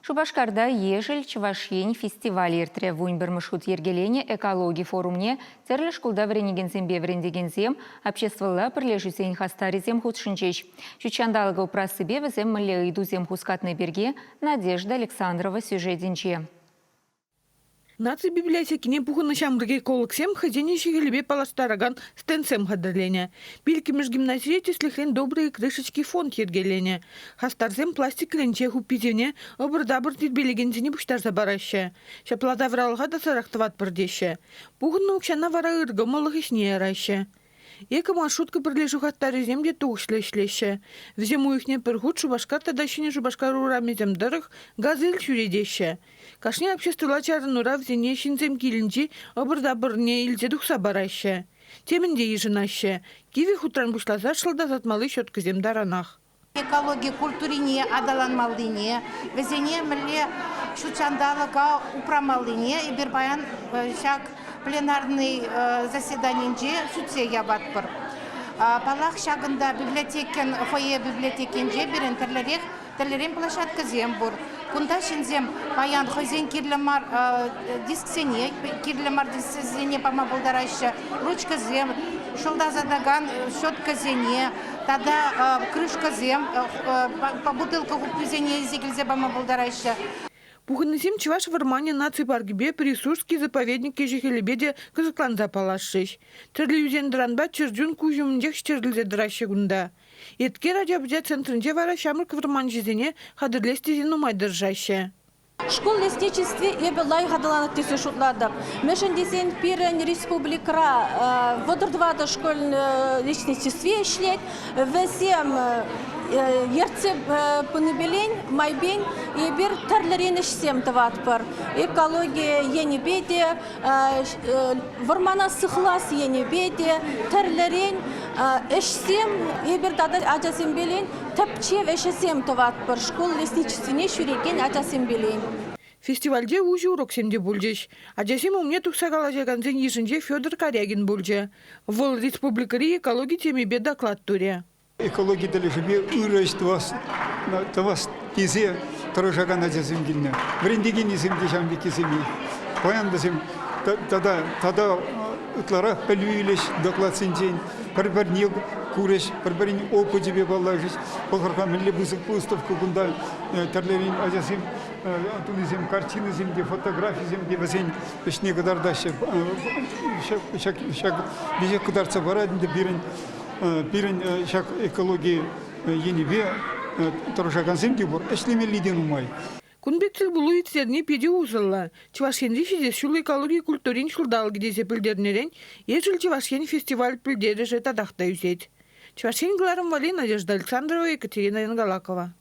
Шубашкарда ежел Чувашень фестиваль иртре вуньбер мышут ергелене экологии форумне терлі шкулда вренегензем беврендегензем обществолла прилежусень хастаризем худшинчеч. Чучандалыга упрасыбе візем мілі идузем хускатны берге Надежда Александрова сюжетінче. Наци библиотекине пухына шамрыге колыксем хозяйне шигелебе паластараган стенсем хадырлене. Билкимеш гимназия теслихлен добрые крышечки фонд ергелене. Хастарзем пластик ленче хуппизевне обырдабыр тирбелегензине буштарза бараще. Шаплада вралға да сарақтыват бірдеше. Пухынны укшана вара ырғы молығышне яраще. Эка маршрутка прилежу хаттары земде туғышлешлеше. Взему ихне пыргут Шубашкар тадащине Шубашкар урамезем дырых газель чуредеше. Кашне обществола чарынура взене шинзем килинчи обырда-бырне илзе духса бараще. Темінде ежинаще. Киви хутран бушлаза шылда затмалы шөткізем даранах. Экология культурине адаланмалыне, везене міле шучандалыға упрамалыне, и бір баян шак пленарный заседаниенде сүтсе ябатпыр. Палах шагында библиотекен, фойе библиотекенде бірін тірлерен площадка зембур. Кунда шинзем баян хозяин кирлемар дисксене, кирлемар дисксене пама болдарайшы, ручка зем, шылда задаган щетка зене, тогда крышка зем, по бутылка гупизене зигельзе пама болдарайшы. Пухынысем Чуваш вармане наци паргибе присурский заповедник ежехелебеде кызыклан запалашшыш. Тірлі юзен дранба чырджун кужумындек штерлізе дыраще гунда. Етке радиобдя центрінде вара шамыр кварман жезене хадырлестезен умайдыржаще. Школ лесничестве ебе лай гадаланат тесе шутладып. Мешен десен пирен республикра водырдвада школ лесничестве шлет, весем ерце пыныбелень, майбень, и бир тарлерен ишсем таватпар. Экология ени беде, вармана сыхлас ени беде, тарлерен ишсем, и бир дада ажасем белень, тапчев ишсем таватпар. Школ лесничестве шуреген ажасем белень. Фестивальде уже урок семде бульдеш. Ажасем умне тухсагала жаганзен ежинже Федор Корягин бульже. Вол республикари экологии теме бе доклад туре. Экология далежебе урайствас тавас тезе тарожаган ажасем гинне. Врендеген иземде жамбе кеземе. Пояндасем тада утлара пелюилеш доклад сенжен. Бір не куреш, бір опыт жебе балажыз. Полхарка милли бузык выставку гунда тарлерин ажасем тунизем картины земде, фотографии земде, вазень не кадардаще. Шак беже кадарца барадинде бирен шак экологии енибе тарожаган земде бор. Эшлеме лиден умай. Кунбектил булу итсерни педи узылла. Чувашенде шизе шул экология культурин шулдал гидезе пилдернерен, ежел Чувашен фестиваль пилдереже тадахта юзет. Чувашен гларым вали Надежда Александрова, Екатерина Янгалакова.